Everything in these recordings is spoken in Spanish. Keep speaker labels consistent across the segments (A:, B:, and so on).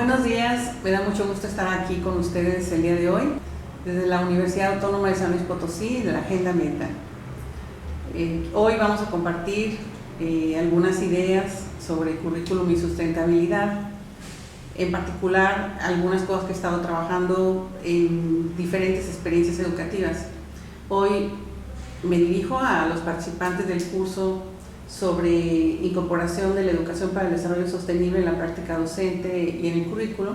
A: Buenos días, me da mucho gusto estar aquí con ustedes el día de hoy, desde la Universidad Autónoma de San Luis Potosí, de la Agenda Ambiental. Hoy vamos a compartir algunas ideas sobre currículum y sustentabilidad, en particular algunas cosas que he estado trabajando en diferentes experiencias educativas. Hoy me dirijo a los participantes del curso sobre incorporación de la educación para el desarrollo sostenible en la práctica docente y en el currículo,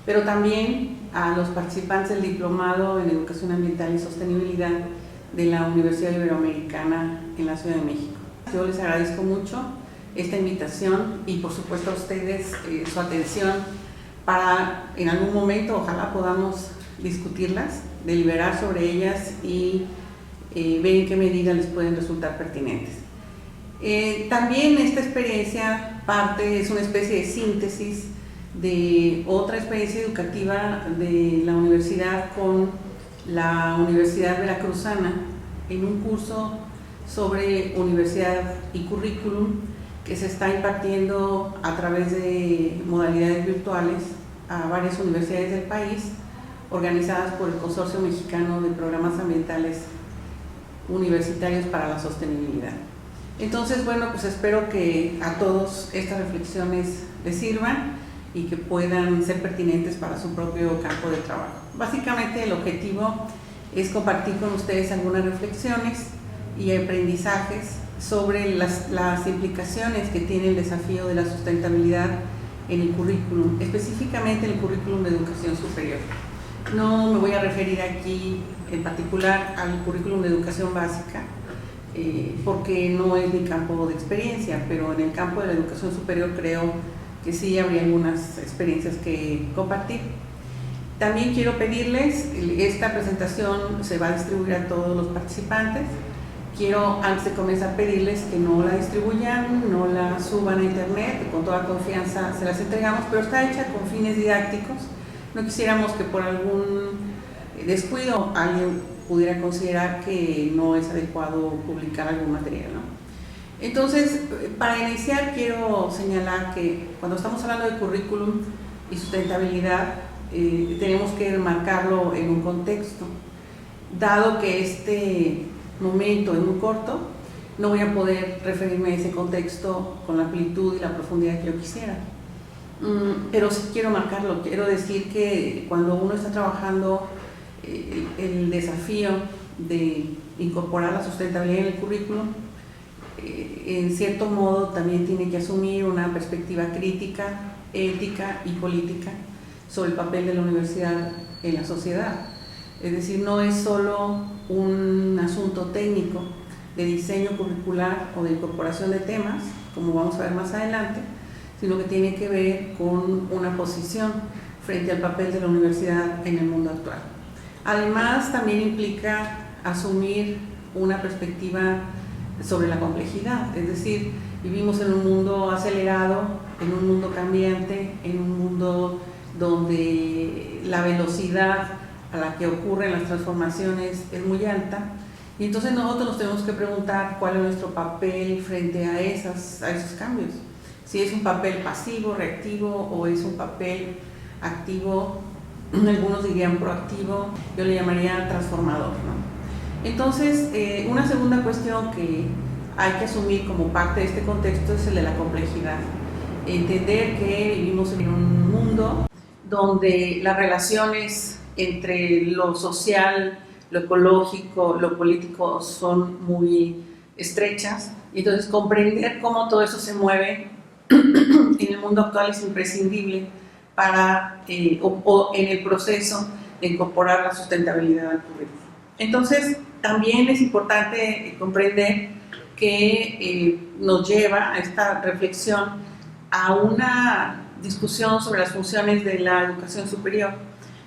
A: pero también a los participantes del diplomado en educación ambiental y sostenibilidad de la Universidad Iberoamericana en la Ciudad de México. Yo les agradezco mucho esta invitación y por supuesto a ustedes su atención para en algún momento ojalá podamos discutirlas, deliberar sobre ellas y ver en qué medida les pueden resultar pertinentes. También esta experiencia es una especie de síntesis de otra experiencia educativa de la universidad con la Universidad Veracruzana en un curso sobre universidad y currículum que se está impartiendo a través de modalidades virtuales a varias universidades del país, organizadas por el Consorcio Mexicano de Programas Ambientales Universitarios para la Sostenibilidad. Entonces, bueno, pues espero que a todos estas reflexiones les sirvan y que puedan ser pertinentes para su propio campo de trabajo. Básicamente el objetivo es compartir con ustedes algunas reflexiones y aprendizajes sobre las implicaciones que tiene el desafío de la sustentabilidad en el currículum, específicamente en el currículum de educación superior. No me voy a referir aquí en particular al currículum de educación básica, porque no es mi campo de experiencia, pero en el campo de la educación superior creo que sí habría algunas experiencias que compartir. También quiero pedirles, esta presentación se va a distribuir a todos los participantes. Quiero, antes de comenzar, pedirles que no la distribuyan, no la suban a internet, que con toda confianza se las entregamos, pero está hecha con fines didácticos. No quisiéramos que por algún descuido alguien pudiera considerar que no es adecuado publicar algún material, ¿no? Entonces, para iniciar quiero señalar que cuando estamos hablando de currículum y sustentabilidad, tenemos que marcarlo en un contexto. Dado que este momento es muy corto, no voy a poder referirme a ese contexto con la amplitud y la profundidad que yo quisiera. Pero sí quiero marcarlo, quiero decir que cuando uno está trabajando el desafío de incorporar la sustentabilidad en el currículum, en cierto modo también tiene que asumir una perspectiva crítica, ética y política sobre el papel de la universidad en la sociedad. Es decir, no es solo un asunto técnico de diseño curricular o de incorporación de temas, como vamos a ver más adelante, sino que tiene que ver con una posición frente al papel de la universidad en el mundo actual. Además, también implica asumir una perspectiva sobre la complejidad, es decir, vivimos en un mundo acelerado, en un mundo cambiante, en un mundo donde la velocidad a la que ocurren las transformaciones es muy alta, y entonces nosotros nos tenemos que preguntar cuál es nuestro papel frente a esos cambios. Si es un papel pasivo, reactivo, o es un papel activo, algunos dirían proactivo, yo le llamaría transformador, ¿no? Entonces, una segunda cuestión que hay que asumir como parte de este contexto es el de la complejidad. Entender que vivimos en un mundo donde las relaciones entre lo social, lo ecológico, lo político son muy estrechas, y entonces comprender cómo todo eso se mueve en el mundo actual es imprescindible para, o en el proceso de incorporar la sustentabilidad al currículo. Entonces, también es importante comprender que nos lleva a esta reflexión a una discusión sobre las funciones de la educación superior,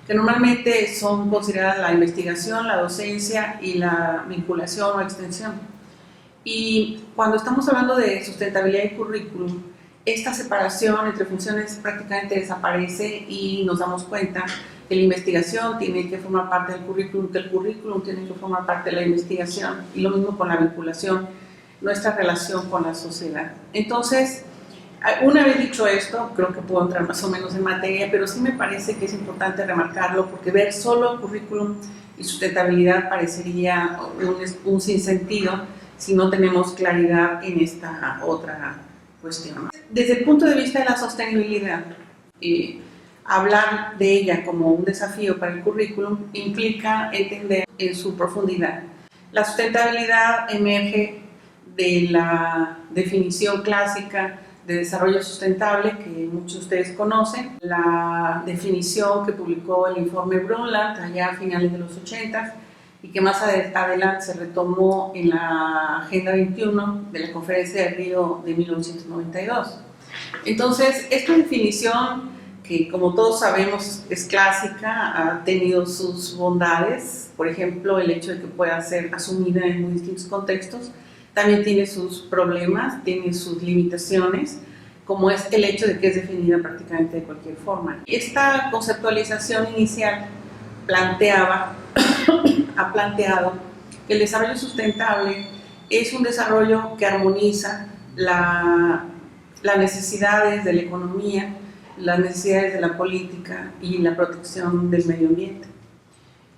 A: que normalmente son consideradas la investigación, la docencia y la vinculación o extensión. Y cuando estamos hablando de sustentabilidad y currículum, esta separación entre funciones prácticamente desaparece y nos damos cuenta que la investigación tiene que formar parte del currículum, que el currículum tiene que formar parte de la investigación, y lo mismo con la vinculación, nuestra relación con la sociedad. Entonces, Una vez dicho esto, creo que puedo entrar más o menos en materia, pero sí me parece que es importante remarcarlo porque ver solo el currículum y sustentabilidad parecería un sinsentido si no tenemos claridad en esta otra cuestión. Desde el punto de vista de la sostenibilidad, hablar de ella como un desafío para el currículum implica entender en su profundidad. La sustentabilidad emerge de la definición clásica de desarrollo sustentable que muchos de ustedes conocen, la definición que publicó el informe Brundtland allá a finales de los 80 y que más adelante se retomó en la Agenda 21 de la Conferencia de Río de 1992. Entonces, esta definición, que como todos sabemos es clásica, ha tenido sus bondades, por ejemplo, el hecho de que pueda ser asumida en muy distintos contextos, también tiene sus problemas, tiene sus limitaciones, como es el hecho de que es definida prácticamente de cualquier forma. Esta conceptualización inicial ha planteado que el desarrollo sustentable es un desarrollo que armoniza las necesidades de la economía, las necesidades de la política y la protección del medio ambiente.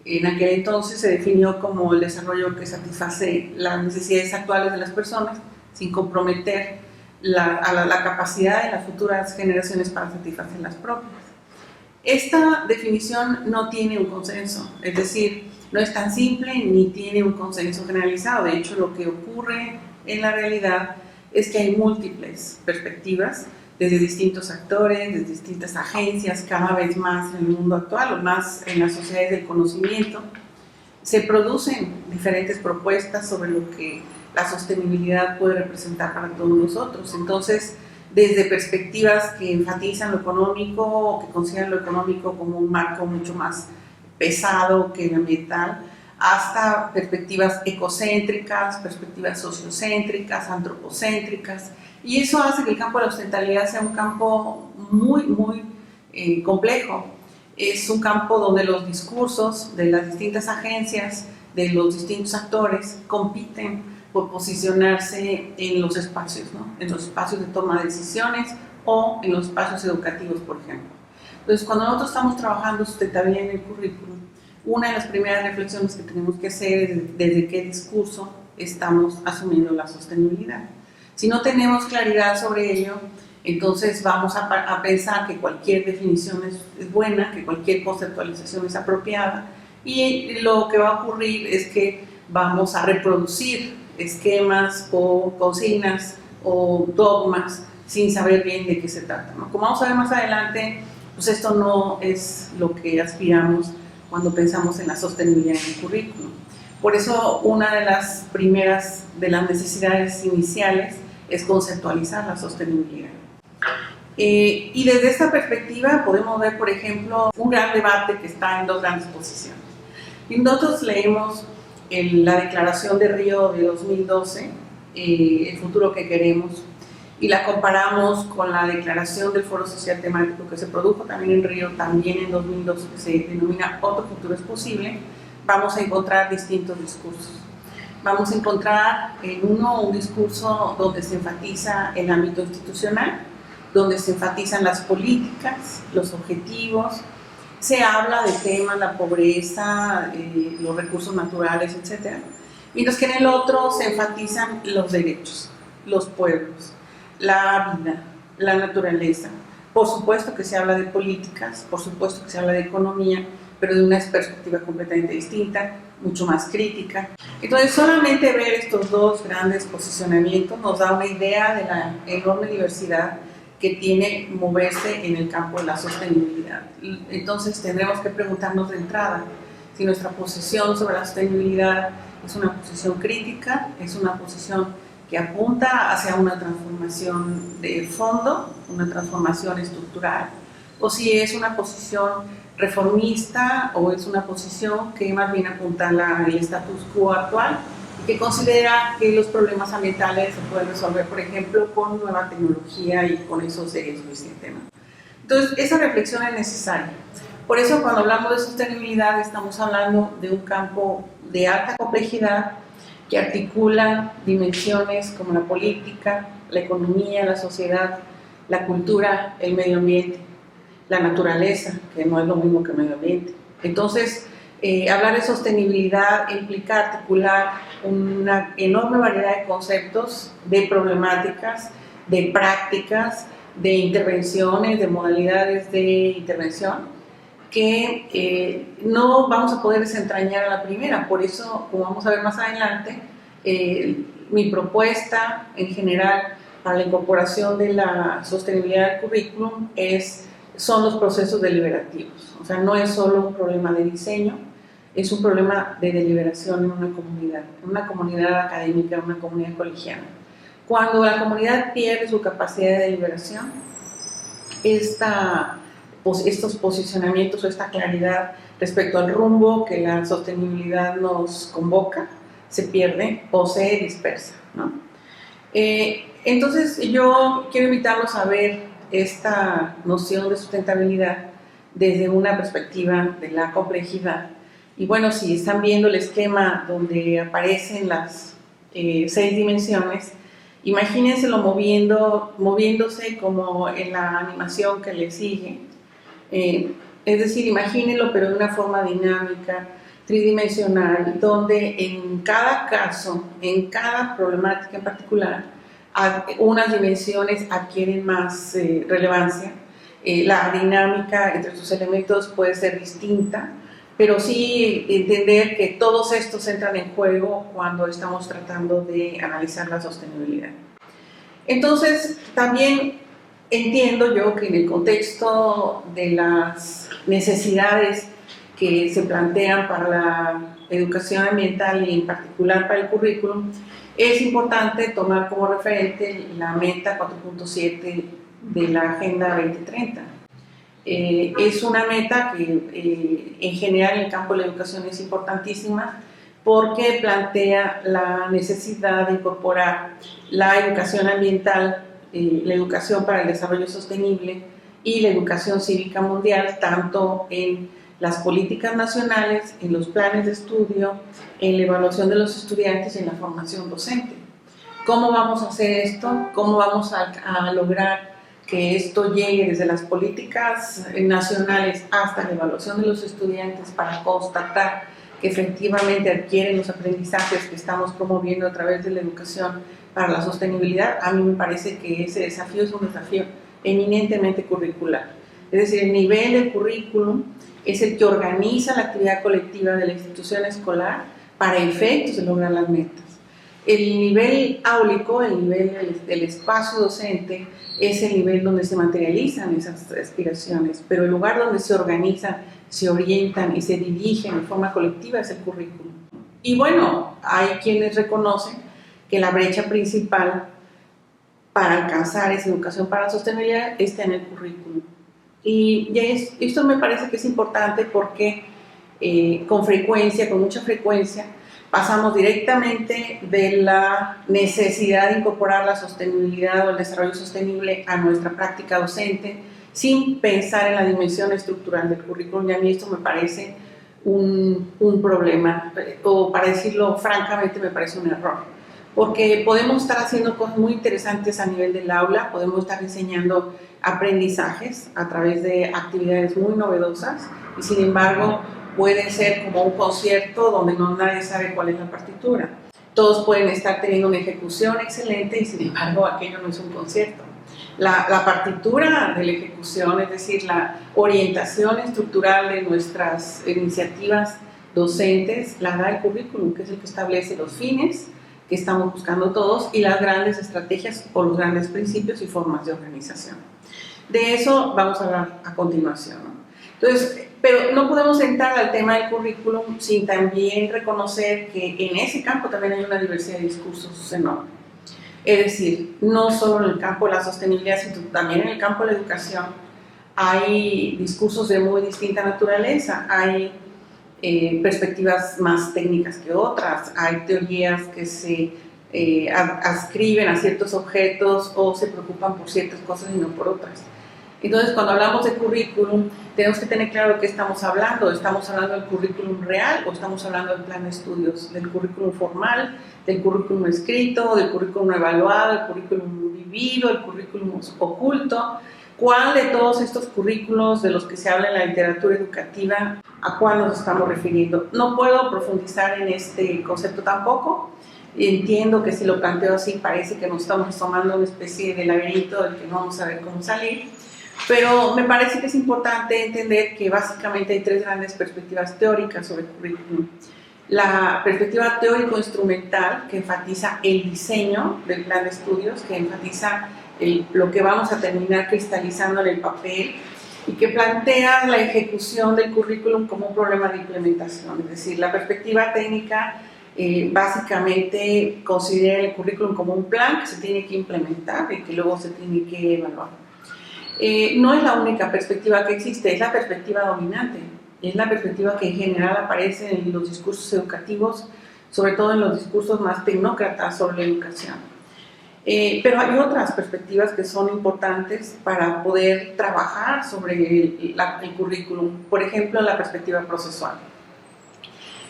A: En aquel entonces se definió como el desarrollo que satisface las necesidades actuales de las personas sin comprometer la capacidad de las futuras generaciones para satisfacer las propias. Esta definición no tiene un consenso, es decir, no es tan simple ni tiene un consenso generalizado. De hecho, lo que ocurre en la realidad es que hay múltiples perspectivas desde distintos actores, desde distintas agencias, cada vez más en el mundo actual, o más en las sociedades del conocimiento. Se producen diferentes propuestas sobre lo que la sostenibilidad puede representar para todos nosotros. Entonces, desde perspectivas que enfatizan lo económico o que consideran lo económico como un marco mucho más pesado que el ambiental, hasta perspectivas ecocéntricas, perspectivas sociocéntricas, antropocéntricas, y eso hace que el campo de la sustentabilidad sea un campo muy complejo. Es un campo donde los discursos de las distintas agencias, de los distintos actores, compiten por posicionarse en los espacios, ¿no? En los espacios de toma de decisiones o en los espacios educativos, por ejemplo. Entonces, cuando nosotros estamos trabajando sustentabilidad en el currículum, una de las primeras reflexiones que tenemos que hacer es desde qué discurso estamos asumiendo la sostenibilidad. Si no tenemos claridad sobre ello, entonces vamos a pensar que cualquier definición es buena, que cualquier conceptualización es apropiada, y lo que va a ocurrir es que vamos a reproducir esquemas o consignas o dogmas sin saber bien de qué se trata, ¿no? Como vamos a ver más adelante, pues esto no es lo que aspiramos cuando pensamos en la sostenibilidad en el currículum. Por eso, una de las primeras de las necesidades iniciales es conceptualizar la sostenibilidad. Y desde esta perspectiva podemos ver, por ejemplo, un gran debate que está en dos grandes posiciones. Y nosotros leemos la Declaración de Río de 2012, el futuro que queremos, y la comparamos con la Declaración del Foro Social Temático que se produjo también en Río, también en 2012, que se denomina Otro futuro es posible. Vamos a encontrar distintos discursos. Vamos a encontrar en uno un discurso donde se enfatiza el ámbito institucional, donde se enfatizan las políticas, los objetivos, se habla de temas, la pobreza, los recursos naturales, etc. Mientras que en el otro se enfatizan los derechos, los pueblos, la vida, la naturaleza. Por supuesto que se habla de políticas, por supuesto que se habla de economía, pero de una perspectiva completamente distinta, mucho más crítica. Entonces, solamente ver estos dos grandes posicionamientos nos da una idea de la enorme diversidad que tiene moverse en el campo de la sostenibilidad. Entonces, tendremos que preguntarnos de entrada si nuestra posición sobre la sostenibilidad es una posición crítica, es una posición que apunta hacia una transformación de fondo, una transformación estructural, o si es una posición reformista o es una posición que más bien apunta al status quo actual y que considera que los problemas ambientales se pueden resolver, por ejemplo, con nueva tecnología y con eso sería suficiente, ¿no? Entonces, esa reflexión es necesaria. Por eso, cuando hablamos de sostenibilidad, estamos hablando de un campo de alta complejidad que articula dimensiones como la política, la economía, la sociedad, la cultura, el medio ambiente, la naturaleza, que no es lo mismo que el medio ambiente. Entonces, hablar de sostenibilidad implica articular una enorme variedad de conceptos, de problemáticas, de prácticas, de intervenciones, de modalidades de intervención, que no vamos a poder desentrañar a la primera. Por eso, como vamos a ver más adelante, mi propuesta en general para la incorporación de la sostenibilidad del currículum son los procesos deliberativos. O sea, no es solo un problema de diseño, es un problema de deliberación en una comunidad académica, en una comunidad colegial. Cuando la comunidad pierde su capacidad de deliberación, estos posicionamientos o esta claridad respecto al rumbo que la sostenibilidad nos convoca se pierde o se dispersa, ¿no? Entonces yo quiero invitarlos a ver esta noción de sustentabilidad desde una perspectiva de la complejidad. Y bueno, si están viendo el esquema donde aparecen las 6 dimensiones, imagínenselo moviéndose como en la animación que le sigue. Es decir, imagínenlo pero de una forma dinámica, tridimensional, donde en cada caso, en cada problemática en particular, unas dimensiones adquieren más relevancia. La dinámica entre sus elementos puede ser distinta, pero sí entender que todos estos entran en juego cuando estamos tratando de analizar la sostenibilidad. Entonces, también entiendo yo que en el contexto de las necesidades que se plantean para la educación ambiental y en particular para el currículum, es importante tomar como referente la meta 4.7 de la Agenda 2030. Es una meta que en general en el campo de la educación es importantísima porque plantea la necesidad de incorporar la educación ambiental, la educación para el desarrollo sostenible y la educación cívica mundial, tanto en las políticas nacionales, en los planes de estudio, en la evaluación de los estudiantes y en la formación docente. ¿Cómo vamos a hacer esto? ¿Cómo vamos a lograr que esto llegue desde las políticas nacionales hasta la evaluación de los estudiantes para constatar que efectivamente adquieren los aprendizajes que estamos promoviendo a través de la educación para la sostenibilidad? A mí me parece que ese desafío es un desafío eminentemente curricular. Es decir, el nivel del currículum es el que organiza la actividad colectiva de la institución escolar para efectos de lograr las metas. El nivel áulico, el nivel del espacio docente, es el nivel donde se materializan esas aspiraciones, pero el lugar donde se organizan, se orientan y se dirigen de forma colectiva es el currículum. Y bueno, hay quienes reconocen que la brecha principal para alcanzar esa educación para la sostenibilidad está en el currículum. Y esto me parece que es importante porque con mucha frecuencia, pasamos directamente de la necesidad de incorporar la sostenibilidad o el desarrollo sostenible a nuestra práctica docente sin pensar en la dimensión estructural del currículum, y a mí esto me parece un problema, o para decirlo francamente me parece un error, porque podemos estar haciendo cosas muy interesantes a nivel del aula, podemos estar enseñando aprendizajes a través de actividades muy novedosas y sin embargo puede ser como un concierto donde nadie sabe cuál es la partitura. Todos pueden estar teniendo una ejecución excelente y sin embargo aquello no es un concierto. La partitura de la ejecución, es decir, la orientación estructural de nuestras iniciativas docentes, la da el currículum, que es el que establece los fines que estamos buscando todos y las grandes estrategias o los grandes principios y formas de organización. De eso vamos a hablar a continuación, ¿no? Entonces, pero no podemos entrar al tema del currículum sin también reconocer que en ese campo también hay una diversidad de discursos enorme. Es decir, no solo en el campo de la sostenibilidad, sino también en el campo de la educación hay discursos de muy distinta naturaleza, hay perspectivas más técnicas que otras, hay teorías que se adscriben a ciertos objetos o se preocupan por ciertas cosas y no por otras. Entonces, cuando hablamos de currículum, tenemos que tener claro de qué estamos hablando. ¿Estamos hablando del currículum real o estamos hablando del plan de estudios? ¿Del currículum formal, del currículum escrito, del currículum evaluado, del currículum vivido, el currículum oculto? ¿Cuál de todos estos currículos de los que se habla en la literatura educativa, a cuál nos estamos refiriendo? No puedo profundizar en este concepto tampoco. Entiendo que si lo planteo así parece que nos estamos tomando una especie de laberinto del que no vamos a ver cómo salir, pero me parece que es importante entender que básicamente hay tres grandes perspectivas teóricas sobre el currículum. La perspectiva teórico-instrumental, que enfatiza el diseño del plan de estudios, que enfatiza lo que vamos a terminar cristalizando en el papel, y que plantea la ejecución del currículum como un problema de implementación. Es decir, la perspectiva técnica básicamente considera el currículum como un plan que se tiene que implementar y que luego se tiene que evaluar. No es la única perspectiva que existe, es la perspectiva dominante, es la perspectiva que en general aparece en los discursos educativos, sobre todo en los discursos más tecnócratas sobre la educación. Pero hay otras perspectivas que son importantes para poder trabajar sobre el currículum, por ejemplo, la perspectiva procesual.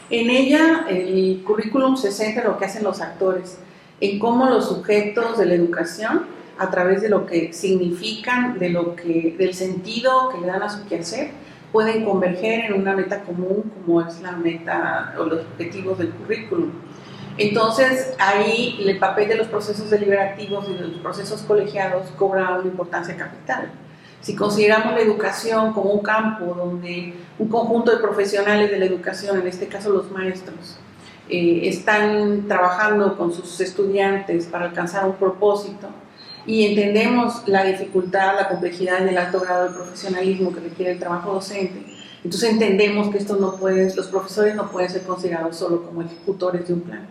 A: En ella, el currículum se centra en lo que hacen los actores, en cómo los sujetos de la educación, a través de lo que significan, del sentido que le dan a su quehacer, pueden converger en una meta común, como es la meta o los objetivos del currículum. Entonces, ahí el papel de los procesos deliberativos y de los procesos colegiados cobra una importancia capital. Si consideramos la educación como un campo donde un conjunto de profesionales de la educación, en este caso los maestros, están trabajando con sus estudiantes para alcanzar un propósito, y entendemos la dificultad, la complejidad y el alto grado de profesionalismo que requiere el trabajo docente, entonces entendemos que los profesores no pueden ser considerados solo como ejecutores de un plan.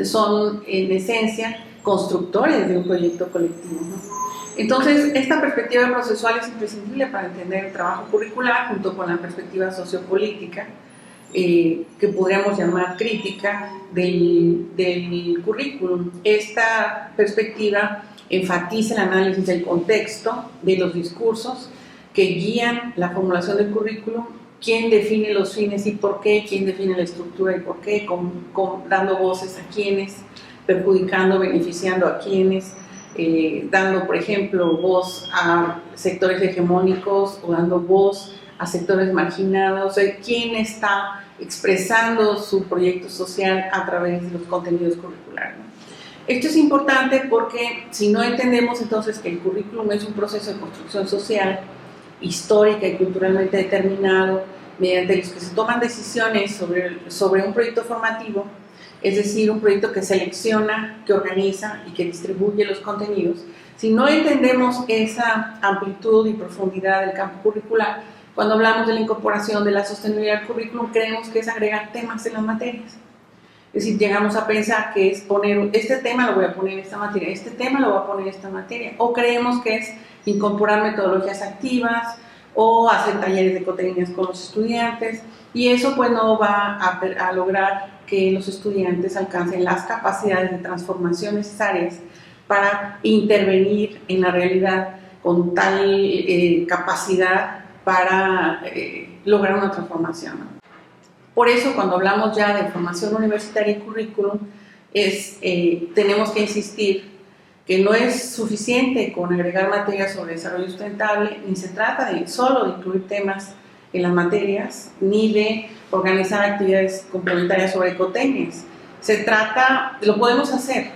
A: Son, en esencia, constructores de un proyecto colectivo, ¿no? Entonces, esta perspectiva procesual es imprescindible para entender el trabajo curricular junto con la perspectiva sociopolítica, que podríamos llamar crítica del currículum. Esta perspectiva enfatiza el análisis del contexto, de los discursos que guían la formulación del currículum, quién define los fines y por qué, quién define la estructura y por qué, dando voces a quiénes, perjudicando, beneficiando a quiénes, dando, por ejemplo, voz a sectores hegemónicos o dando voz a sectores marginados, quién está expresando su proyecto social a través de los contenidos curriculares, ¿no? Esto es importante porque si no entendemos entonces que el currículum es un proceso de construcción social, histórica y culturalmente determinado, mediante los que se toman decisiones sobre un proyecto formativo, es decir, un proyecto que selecciona, que organiza y que distribuye los contenidos. Si no entendemos esa amplitud y profundidad del campo curricular, cuando hablamos de la incorporación de la sostenibilidad al currículum, creemos que es agregar temas en las materias. Es decir, llegamos a pensar que es poner, este tema lo voy a poner en esta materia, este tema lo voy a poner en esta materia, o creemos que es incorporar metodologías activas o hacer talleres de contenidos con los estudiantes, y eso pues no va a lograr que los estudiantes alcancen las capacidades de transformación necesarias para intervenir en la realidad con tal capacidad para lograr una transformación, ¿no? Por eso, cuando hablamos ya de formación universitaria y currículum, tenemos que insistir que no es suficiente con agregar materias sobre desarrollo sustentable, ni se trata solo de incluir temas en las materias, ni de organizar actividades complementarias sobre ecotecnias. Lo podemos hacer,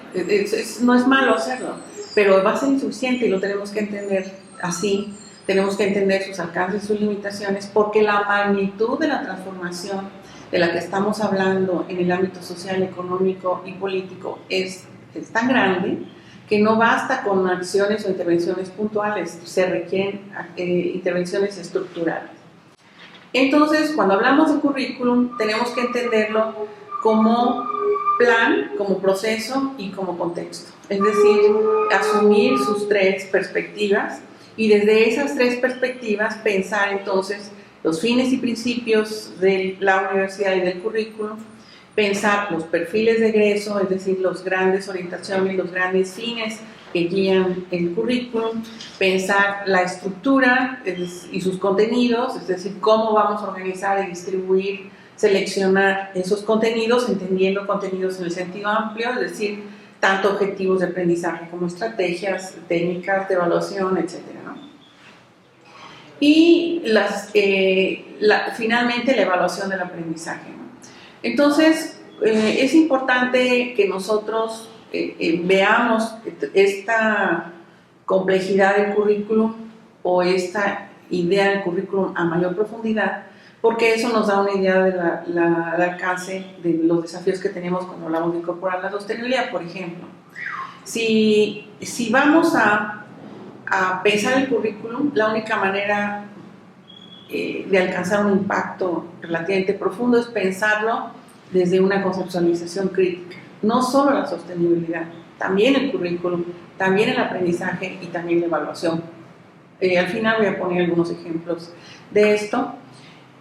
A: no es malo hacerlo, pero va a ser insuficiente y lo tenemos que entender así. Tenemos que entender sus alcances y sus limitaciones, porque la magnitud de la transformación de la que estamos hablando en el ámbito social, económico y político es tan grande que no basta con acciones o intervenciones puntuales, se requieren intervenciones estructurales. Entonces, cuando hablamos de currículum, tenemos que entenderlo como plan, como proceso y como contexto. Es decir, asumir sus tres perspectivas y desde esas tres perspectivas pensar entonces los fines y principios de la universidad y del currículum, pensar los perfiles de egreso, es decir, las grandes orientaciones, los grandes fines que guían el currículum, pensar la estructura y sus contenidos, es decir, cómo vamos a organizar y distribuir, seleccionar esos contenidos, entendiendo contenidos en el sentido amplio, es decir, tanto objetivos de aprendizaje como estrategias, técnicas de evaluación, etc., ¿no? Y finalmente la evaluación del aprendizaje, ¿no? Entonces, es importante que nosotros veamos esta complejidad del currículum o esta idea del currículum a mayor profundidad, porque eso nos da una idea del alcance de los desafíos que tenemos cuando hablamos de incorporar la sostenibilidad. Por ejemplo, si vamos a pensar el currículum, la única manera de alcanzar un impacto relativamente profundo es pensarlo desde una conceptualización crítica. No solo la sostenibilidad, también el currículum, también el aprendizaje y también la evaluación. Al final voy a poner algunos ejemplos de esto.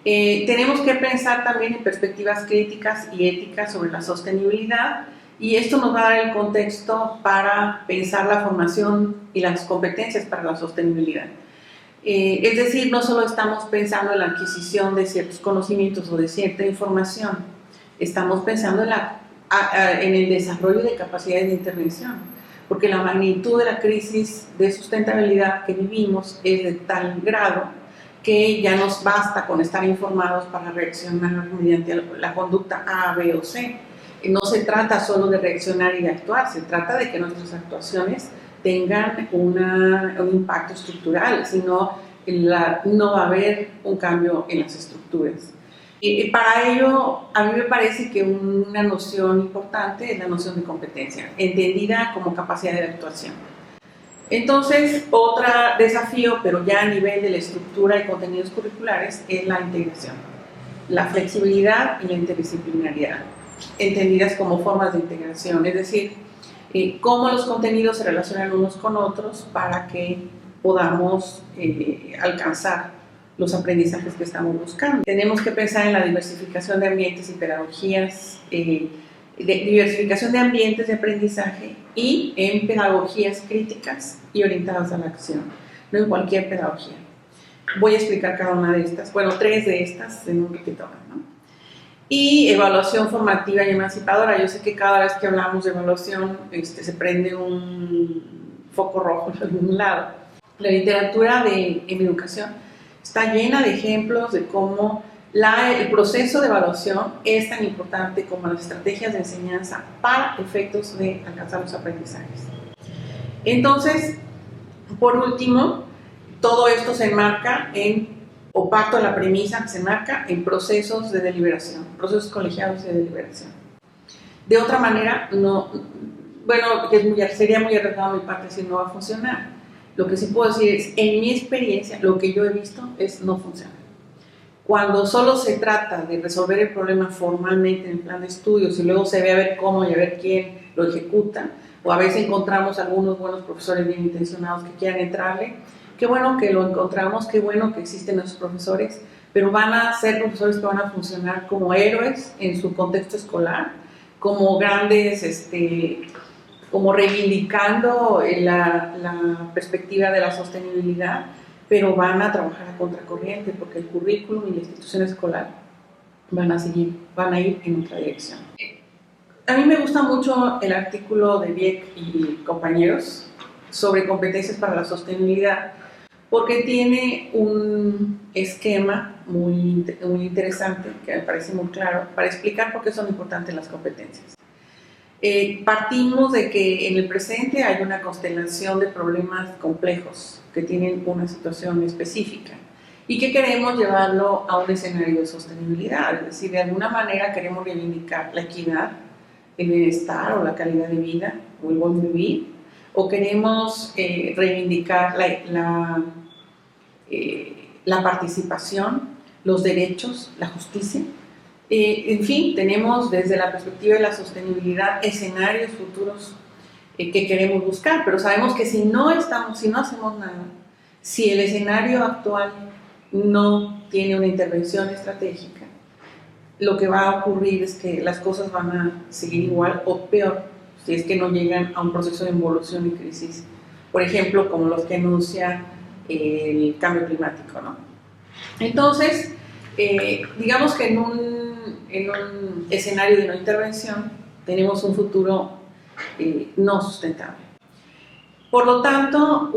A: Tenemos que pensar también en perspectivas críticas y éticas sobre la sostenibilidad, y esto nos va a dar el contexto para pensar la formación y las competencias para la sostenibilidad. Es decir, no solo estamos pensando en la adquisición de ciertos conocimientos o de cierta información, estamos pensando en el desarrollo de capacidades de intervención, porque la magnitud de la crisis de sustentabilidad que vivimos es de tal grado que ya nos basta con estar informados para reaccionar mediante la conducta A, B o C. No se trata solo de reaccionar y de actuar, se trata de que nuestras actuaciones tengan un impacto estructural, sino no va a haber un cambio en las estructuras. Y para ello, a mí me parece que una noción importante es la noción de competencia, entendida como capacidad de actuación. Entonces, otro desafío, pero ya a nivel de la estructura y contenidos curriculares, es la integración, la flexibilidad y la interdisciplinariedad, entendidas como formas de integración, es decir, cómo los contenidos se relacionan unos con otros para que podamos alcanzar los aprendizajes que estamos buscando. Tenemos que pensar en la diversificación de ambientes y pedagogías, diversificación de ambientes de aprendizaje y en pedagogías críticas y orientadas a la acción, no en cualquier pedagogía. Voy a explicar cada una de estas, bueno, 3 de estas en un ratito más, ¿no? Y evaluación formativa y emancipadora. Yo sé que cada vez que hablamos de evaluación se prende un foco rojo en algún lado. La literatura en educación está llena de ejemplos de cómo el proceso de evaluación es tan importante como las estrategias de enseñanza para efectos de alcanzar los aprendizajes. Entonces, por último, todo esto se enmarca o parto de la premisa que se enmarca en procesos de deliberación, procesos colegiados de deliberación. De otra manera, sería muy arriesgado de mi parte decir no va a funcionar. Lo que sí puedo decir es, en mi experiencia, lo que yo he visto es no funciona. Cuando solo se trata de resolver el problema formalmente en el plan de estudios y luego se ve a ver cómo y a ver quién lo ejecuta, o a veces encontramos algunos buenos profesores bien intencionados que quieran entrarle, qué bueno que lo encontramos, qué bueno que existen esos profesores, pero van a ser profesores que van a funcionar como héroes en su contexto escolar, como grandes, como reivindicando la perspectiva de la sostenibilidad, pero van a trabajar a contracorriente porque el currículum y la institución escolar van a ir en otra dirección. A mí me gusta mucho el artículo de Vieck y compañeros sobre competencias para la sostenibilidad, porque tiene un esquema muy interesante, que me parece muy claro, para explicar por qué son importantes las competencias. Partimos de que en el presente hay una constelación de problemas complejos que tienen una situación específica y que queremos llevarlo a un escenario de sostenibilidad, es decir, de alguna manera queremos reivindicar la equidad, el bienestar o la calidad de vida o el buen vivir, o queremos reivindicar la participación, los derechos, la justicia. En fin, tenemos desde la perspectiva de la sostenibilidad escenarios futuros que queremos buscar, pero sabemos que si no hacemos nada, si el escenario actual no tiene una intervención estratégica, lo que va a ocurrir es que las cosas van a seguir igual o peor si es que no llegan a un proceso de involución y crisis, por ejemplo, como los que anuncia el cambio climático, ¿no? Entonces, digamos que en un escenario de no intervención tenemos un futuro no sustentable. Por lo tanto,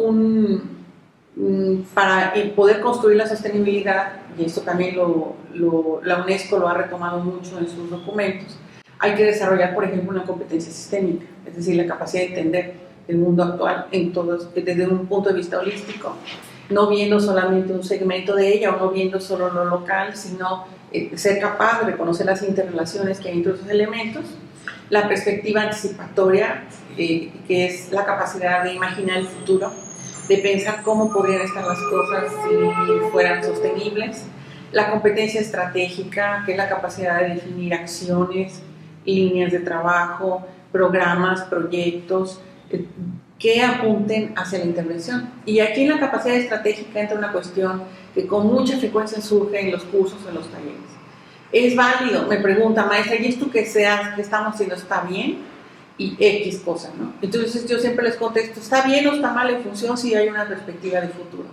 A: para poder construir la sostenibilidad, y esto también la UNESCO lo ha retomado mucho en sus documentos, hay que desarrollar, por ejemplo, una competencia sistémica, es decir, la capacidad de entender el mundo actual desde un punto de vista holístico, no viendo solamente un segmento de ella o no viendo solo lo local, sino ser capaz de reconocer las interrelaciones que hay entre esos elementos, la perspectiva anticipatoria, que es la capacidad de imaginar el futuro, de pensar cómo podrían estar las cosas si fueran sostenibles, la competencia estratégica, que es la capacidad de definir acciones, líneas de trabajo, programas, proyectos, que apunten hacia la intervención. Y aquí en la capacidad estratégica entra una cuestión que con mucha frecuencia surge en los cursos o en los talleres. Es válido, me pregunta, maestra, ¿y esto que estamos haciendo está bien? Y X cosa, ¿no? Entonces yo siempre les contesto, ¿está bien o está mal en función si hay una perspectiva de futuro?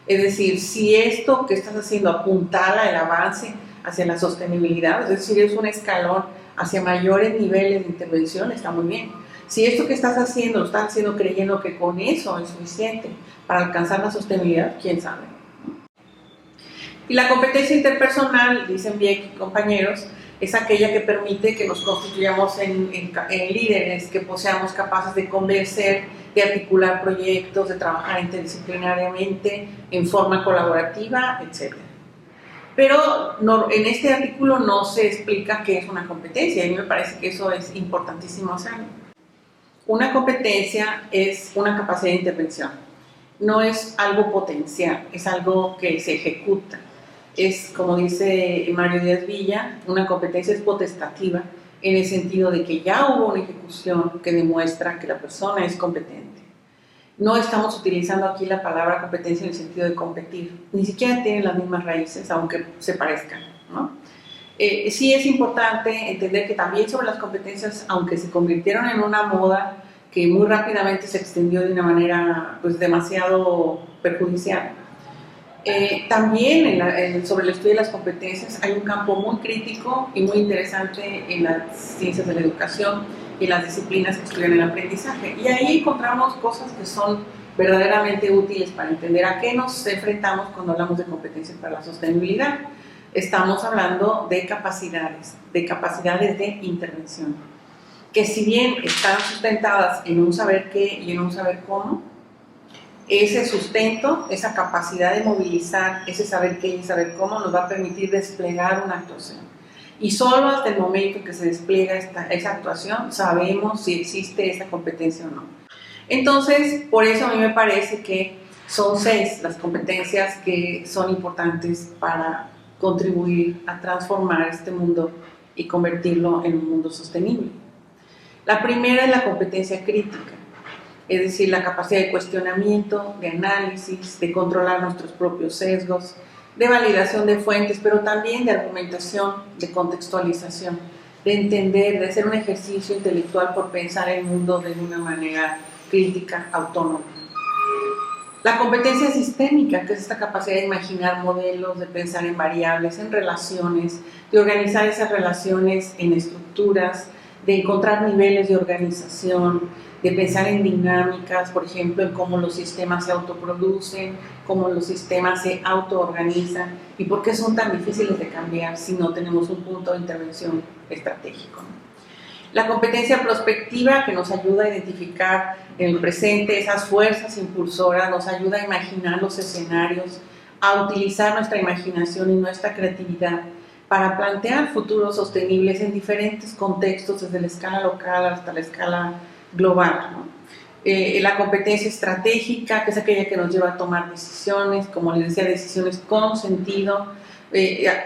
A: Es decir, si esto que estás haciendo apuntala el avance hacia la sostenibilidad, es decir, es un escalón hacia mayores niveles de intervención, está muy bien. Si esto que estás haciendo, lo estás haciendo creyendo que con eso es suficiente para alcanzar la sostenibilidad, quién sabe. Y la competencia interpersonal, dicen bien compañeros, es aquella que permite que nos constituyamos en líderes, que seamos capaces de convencer, de articular proyectos, de trabajar interdisciplinariamente, en forma colaborativa, etc. Pero en este artículo no se explica qué es una competencia, y a mí me parece que eso es importantísimo hacerlo. Una competencia es una capacidad de intervención, no es algo potencial, es algo que se ejecuta. Es, como dice Mario Díaz Villa, una competencia es potestativa en el sentido de que ya hubo una ejecución que demuestra que la persona es competente. No estamos utilizando aquí la palabra competencia en el sentido de competir, ni siquiera tienen las mismas raíces, aunque se parezcan, ¿no? Sí es importante entender que también sobre las competencias, aunque se convirtieron en una moda que muy rápidamente se extendió de una manera pues, demasiado perjudicial, también sobre el estudio de las competencias hay un campo muy crítico y muy interesante en las ciencias de la educación y en las disciplinas que estudian el aprendizaje. Y ahí encontramos cosas que son verdaderamente útiles para entender a qué nos enfrentamos cuando hablamos de competencias para la sostenibilidad. Estamos hablando de capacidades de intervención, que si bien están sustentadas en un saber qué y en un saber cómo, ese sustento, esa capacidad de movilizar ese saber qué y saber cómo nos va a permitir desplegar una actuación. Y solo hasta el momento que se despliega esa actuación sabemos si existe esa competencia o no. Entonces, por eso a mí me parece que son 6 las competencias que son importantes para contribuir a transformar este mundo y convertirlo en un mundo sostenible. La primera es la competencia crítica. Es decir, la capacidad de cuestionamiento, de análisis, de controlar nuestros propios sesgos, de validación de fuentes, pero también de argumentación, de contextualización, de entender, de hacer un ejercicio intelectual por pensar el mundo de una manera crítica, autónoma. La competencia sistémica, que es esta capacidad de imaginar modelos, de pensar en variables, en relaciones, de organizar esas relaciones en estructuras, de encontrar niveles de organización, de pensar en dinámicas, por ejemplo, en cómo los sistemas se autoproducen, cómo los sistemas se autoorganizan y por qué son tan difíciles de cambiar si no tenemos un punto de intervención estratégico. La competencia prospectiva, que nos ayuda a identificar en el presente esas fuerzas impulsoras, nos ayuda a imaginar los escenarios, a utilizar nuestra imaginación y nuestra creatividad para plantear futuros sostenibles en diferentes contextos, desde la escala local hasta la escala global, ¿no? La competencia estratégica, que es aquella que nos lleva a tomar decisiones, como les decía, decisiones con sentido,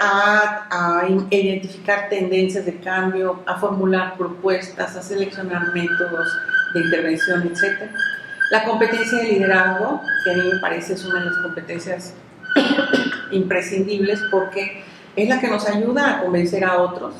A: a identificar tendencias de cambio, a formular propuestas, a seleccionar métodos de intervención, etc. La competencia de liderazgo, que a mí me parece es una de las competencias imprescindibles porque es la que nos ayuda a convencer a otros,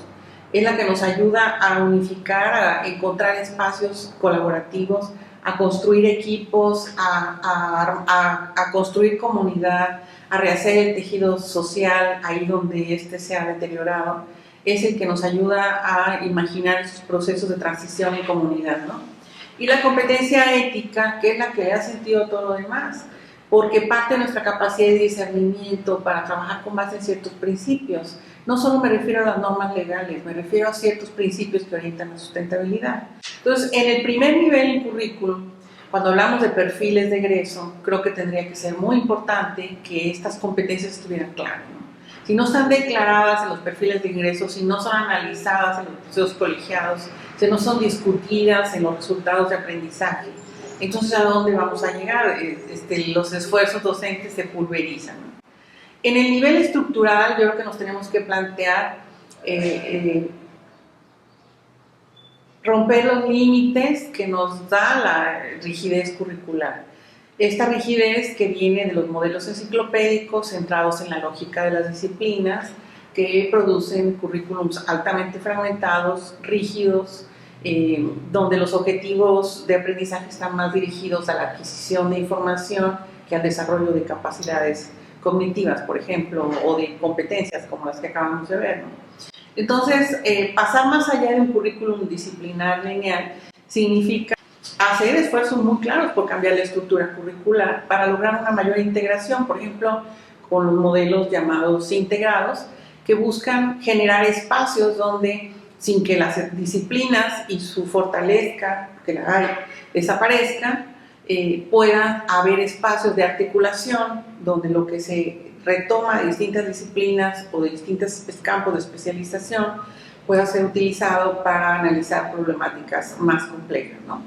A: es la que nos ayuda a unificar, a encontrar espacios colaborativos, a construir equipos, a construir comunidad, a rehacer el tejido social ahí donde éste se ha deteriorado. Es el que nos ayuda a imaginar esos procesos de transición en comunidad, ¿no? Y la competencia ética, que es la que le da sentido a todo lo demás, porque parte de nuestra capacidad de discernimiento para trabajar con base en ciertos principios. No solo me refiero a las normas legales, me refiero a ciertos principios que orientan la sustentabilidad. Entonces, en el primer nivel en currículum, cuando hablamos de perfiles de egreso, creo que tendría que ser muy importante que estas competencias estuvieran claras, ¿no? Si no están declaradas en los perfiles de ingreso, si no son analizadas en los procesos colegiados, si no son discutidas en los resultados de aprendizaje, entonces ¿a dónde vamos a llegar? Los esfuerzos docentes se pulverizan, ¿no? En el nivel estructural, yo creo que nos tenemos que plantear romper los límites que nos da la rigidez curricular. Esta rigidez que viene de los modelos enciclopédicos centrados en la lógica de las disciplinas, que producen currículums altamente fragmentados, rígidos, donde los objetivos de aprendizaje están más dirigidos a la adquisición de información que al desarrollo de capacidades cognitivas, por ejemplo, o de competencias como las que acabamos de ver, ¿no? Entonces, pasar más allá de un currículum disciplinar lineal significa hacer esfuerzos muy claros por cambiar la estructura curricular para lograr una mayor integración, por ejemplo, con los modelos llamados integrados, que buscan generar espacios donde, sin que las disciplinas y su fortaleza, que la hay, desaparezcan, puedan haber espacios de articulación donde lo que se retoma de distintas disciplinas o de distintos campos de especialización pueda ser utilizado para analizar problemáticas más complejas, ¿no?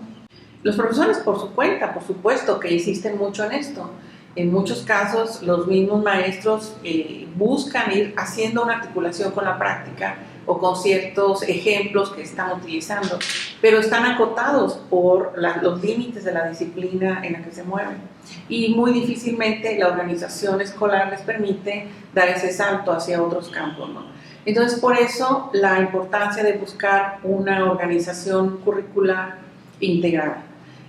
A: Los profesores por su cuenta, por supuesto que insisten mucho en esto. En muchos casos los mismos maestros buscan ir haciendo una articulación con la práctica o con ciertos ejemplos que están utilizando, pero están acotados por los límites de la disciplina en la que se mueven. Y muy difícilmente la organización escolar les permite dar ese salto hacia otros campos, ¿no? Entonces, por eso la importancia de buscar una organización curricular integrada.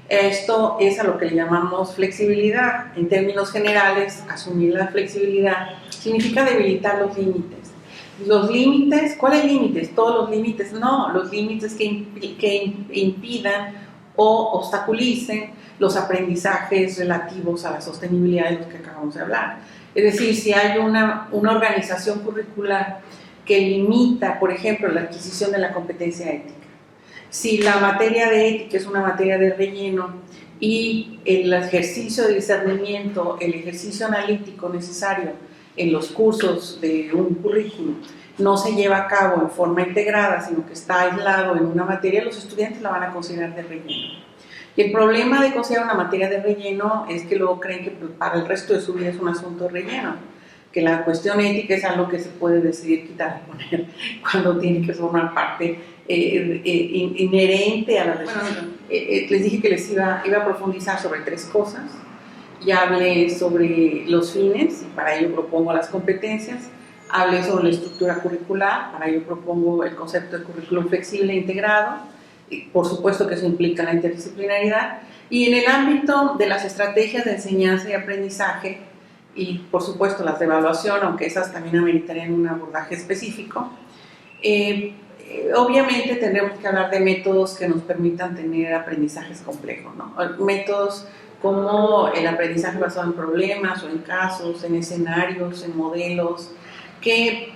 A: Esto es a lo que le llamamos flexibilidad. En términos generales, asumir la flexibilidad significa debilitar los límites. Los límites, ¿cuáles límites? Todos los límites, no, los límites que impidan o obstaculicen los aprendizajes relativos a la sostenibilidad de los que acabamos de hablar. Es decir, si hay una organización curricular que limita, por ejemplo, la adquisición de la competencia ética, si la materia de ética es una materia de relleno y el ejercicio de discernimiento, el ejercicio analítico necesario en los cursos de un currículum no se lleva a cabo en forma integrada, sino que está aislado en una materia, los estudiantes la van a considerar de relleno. Y el problema de considerar una materia de relleno es que luego creen que para el resto de su vida es un asunto de relleno, que la cuestión ética es algo que se puede decidir quitar y poner cuando tiene que formar parte inherente a la decisión. Les dije que les iba a profundizar sobre 3 cosas. Ya hablé sobre los fines y para ello propongo las competencias. Hablé sobre la estructura curricular, para ello propongo el concepto de currículum flexible e integrado. Por supuesto que eso implica la interdisciplinaridad. Y en el ámbito de las estrategias de enseñanza y aprendizaje, y por supuesto las de evaluación, aunque esas también ameritarían un abordaje específico, obviamente tendremos que hablar de métodos que nos permitan tener aprendizajes complejos, ¿no? Métodos como el aprendizaje basado en problemas o en casos, en escenarios, en modelos, que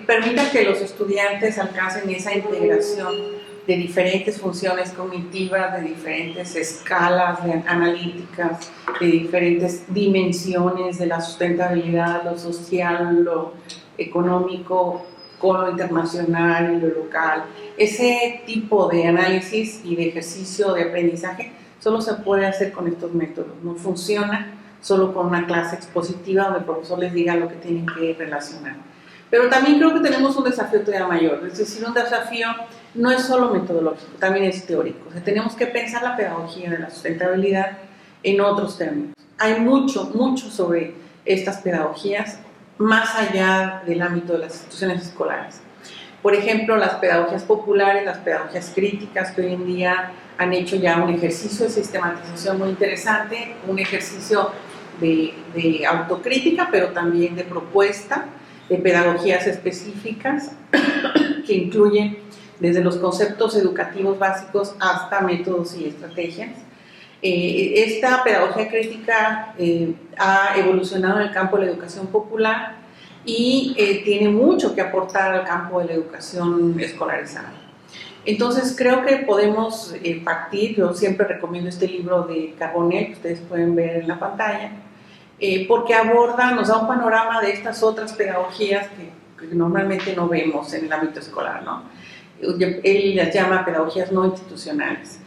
A: permitan que los estudiantes alcancen esa integración de diferentes funciones cognitivas, de diferentes escalas analíticas, de diferentes dimensiones de la sustentabilidad, lo social, lo económico, con lo internacional y lo local. Ese tipo de análisis y de ejercicio de aprendizaje solo se puede hacer con estos métodos. No funciona solo con una clase expositiva donde el profesor les diga lo que tienen que relacionar. Pero también creo que tenemos un desafío todavía mayor, es decir, un desafío no es solo metodológico, también es teórico. O sea, tenemos que pensar la pedagogía de la sustentabilidad en otros términos. Hay mucho sobre estas pedagogías, más allá del ámbito de las instituciones escolares. Por ejemplo, las pedagogías populares, las pedagogías críticas, que hoy en día han hecho ya un ejercicio de sistematización muy interesante, un ejercicio de autocrítica, pero también de propuesta, de pedagogías específicas que incluyen desde los conceptos educativos básicos hasta métodos y estrategias. Esta pedagogía crítica ha evolucionado en el campo de la educación popular y tiene mucho que aportar al campo de la educación escolarizada. Entonces creo que podemos partir, yo siempre recomiendo este libro de Carbonell, que ustedes pueden ver en la pantalla, porque aborda, nos da un panorama de estas otras pedagogías que normalmente no vemos en el ámbito escolar, ¿no? Él las llama pedagogías no institucionales,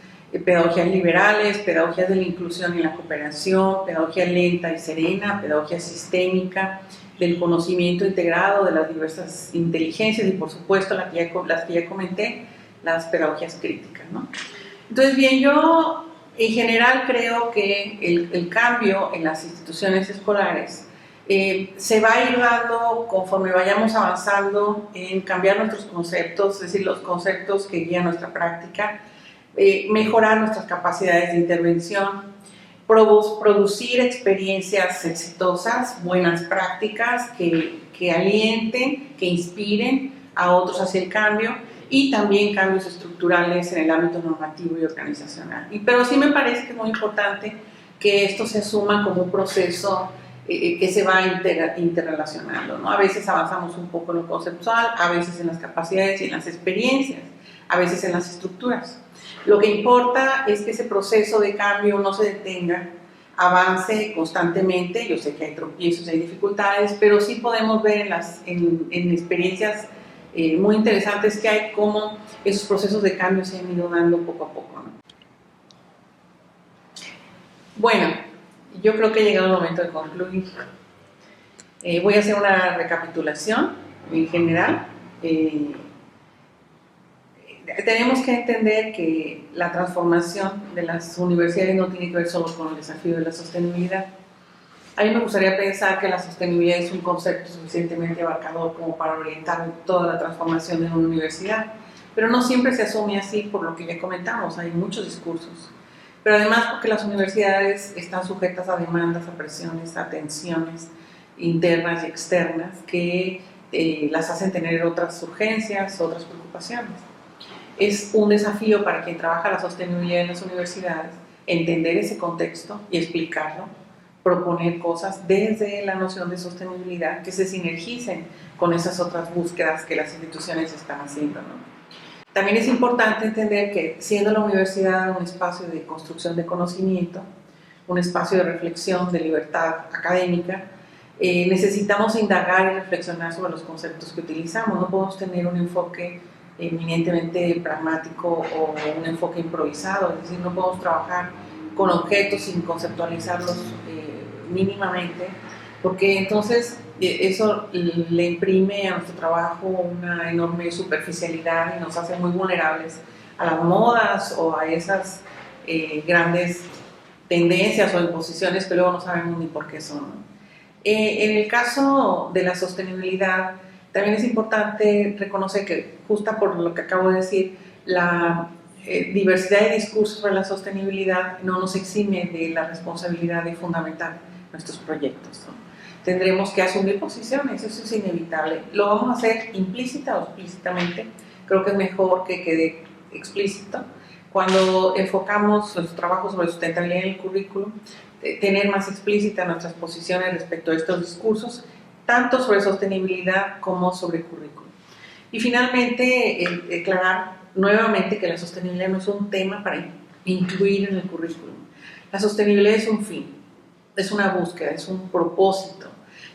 A: pedagogías liberales, pedagogías de la inclusión y la cooperación, pedagogía lenta y serena, pedagogía sistémica, del conocimiento integrado de las diversas inteligencias y por supuesto las que ya comenté, las pedagogías críticas, ¿no? Entonces bien, yo en general creo que el cambio en las instituciones escolares se va a ir dando conforme vayamos avanzando en cambiar nuestros conceptos, es decir, los conceptos que guían nuestra práctica, mejorar nuestras capacidades de intervención, producir experiencias exitosas, buenas prácticas que alienten, que inspiren a otros hacia el cambio y también cambios estructurales en el ámbito normativo y organizacional. Pero sí me parece que es muy importante que esto se asuma como un proceso que se va interrelacionando, ¿no? A veces avanzamos un poco en lo conceptual, a veces en las capacidades y en las experiencias, a veces en las estructuras. Lo que importa es que ese proceso de cambio no se detenga, avance constantemente. Yo sé que hay tropiezos, hay dificultades, pero sí podemos ver en experiencias muy interesantes que hay cómo esos procesos de cambio se han ido dando poco a poco, ¿no? Bueno, yo creo que ha llegado el momento de concluir. Voy a hacer una recapitulación en general. Tenemos que entender que la transformación de las universidades no tiene que ver solo con el desafío de la sostenibilidad. A mí me gustaría pensar que la sostenibilidad es un concepto suficientemente abarcador como para orientar toda la transformación de una universidad, pero no siempre se asume así, por lo que ya comentamos, hay muchos discursos. Pero además porque las universidades están sujetas a demandas, a presiones, a tensiones internas y externas que las hacen tener otras urgencias, otras preocupaciones. Es un desafío para quien trabaja la sostenibilidad en las universidades entender ese contexto y explicarlo, proponer cosas desde la noción de sostenibilidad que se sinergicen con esas otras búsquedas que las instituciones están haciendo, ¿no? También es importante entender que siendo la universidad un espacio de construcción de conocimiento, un espacio de reflexión, de libertad académica, necesitamos indagar y reflexionar sobre los conceptos que utilizamos. No podemos tener un enfoque eminentemente pragmático o un enfoque improvisado, es decir, no podemos trabajar con objetos sin conceptualizarlos mínimamente, porque entonces eso le imprime a nuestro trabajo una enorme superficialidad y nos hace muy vulnerables a las modas o a esas grandes tendencias o imposiciones que luego no sabemos ni por qué son, ¿no? En el caso de la sostenibilidad, también es importante reconocer que, justo por lo que acabo de decir, la diversidad de discursos sobre la sostenibilidad no nos exime de la responsabilidad de fundamentar nuestros proyectos, ¿no? Tendremos que asumir posiciones, eso es inevitable. Lo vamos a hacer implícita o explícitamente. Creo que es mejor que quede explícito. Cuando enfocamos nuestro trabajo sobre sustentabilidad en el currículum, tener más explícitas nuestras posiciones respecto a estos discursos, tanto sobre sostenibilidad como sobre currículum. Y finalmente, declarar nuevamente que la sostenibilidad no es un tema para incluir en el currículum. La sostenibilidad es un fin, es una búsqueda, es un propósito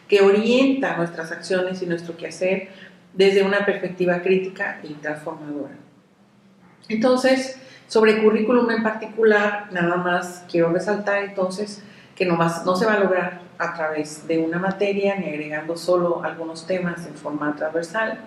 A: que orienta nuestras acciones y nuestro quehacer desde una perspectiva crítica y transformadora. Entonces, sobre currículum en particular, nada más quiero resaltar entonces que no se va a lograr a través de una materia ni agregando solo algunos temas en forma transversal.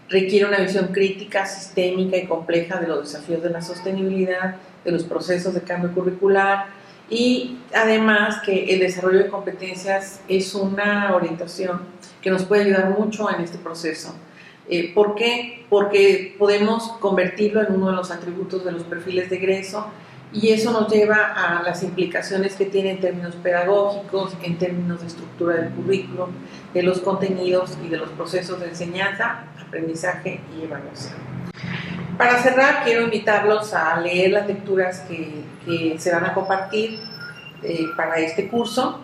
A: Requiere una visión crítica, sistémica y compleja de los desafíos de la sostenibilidad, de los procesos de cambio curricular Y además que el desarrollo de competencias es una orientación que nos puede ayudar mucho en este proceso. ¿Por qué? Porque podemos convertirlo en uno de los atributos de los perfiles de egreso y eso nos lleva a las implicaciones que tiene en términos pedagógicos, en términos de estructura del currículum, de los contenidos y de los procesos de enseñanza, aprendizaje y evaluación. Para cerrar, quiero invitarlos a leer las lecturas que se van a compartir para este curso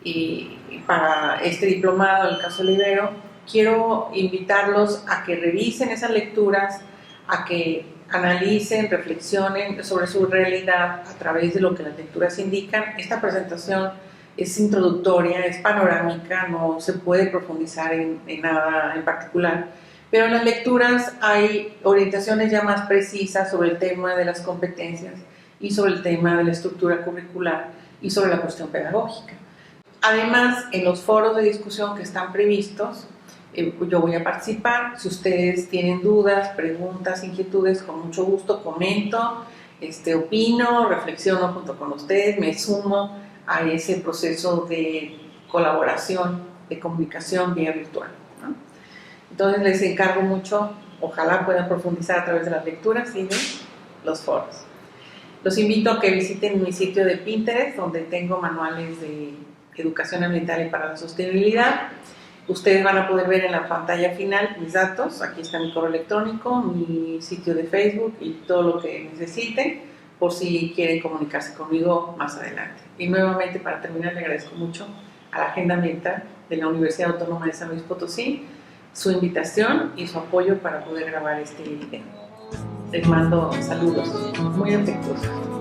A: y para este diplomado, en el caso de Ibero. Quiero invitarlos a que revisen esas lecturas, a que analicen, reflexionen sobre su realidad a través de lo que las lecturas indican. Esta presentación es introductoria, es panorámica, no se puede profundizar en nada en particular, pero en las lecturas hay orientaciones ya más precisas sobre el tema de las competencias y sobre el tema de la estructura curricular y sobre la cuestión pedagógica. Además, en los foros de discusión que están previstos, yo voy a participar. Si ustedes tienen dudas, preguntas, inquietudes, con mucho gusto comento, opino, reflexiono junto con ustedes, me sumo a ese proceso de colaboración, de comunicación vía virtual, ¿no? Entonces les encargo mucho, ojalá puedan profundizar a través de las lecturas y de los foros. Los invito a que visiten mi sitio de Pinterest, donde tengo manuales de educación ambiental y para la sostenibilidad. Ustedes van a poder ver en la pantalla final mis datos. Aquí está mi correo electrónico, mi sitio de Facebook y todo lo que necesiten por si quieren comunicarse conmigo más adelante. Y nuevamente, para terminar, le agradezco mucho a la Agenda Ambiental de la Universidad Autónoma de San Luis Potosí su invitación y su apoyo para poder grabar este video. Les mando saludos muy afectuosos.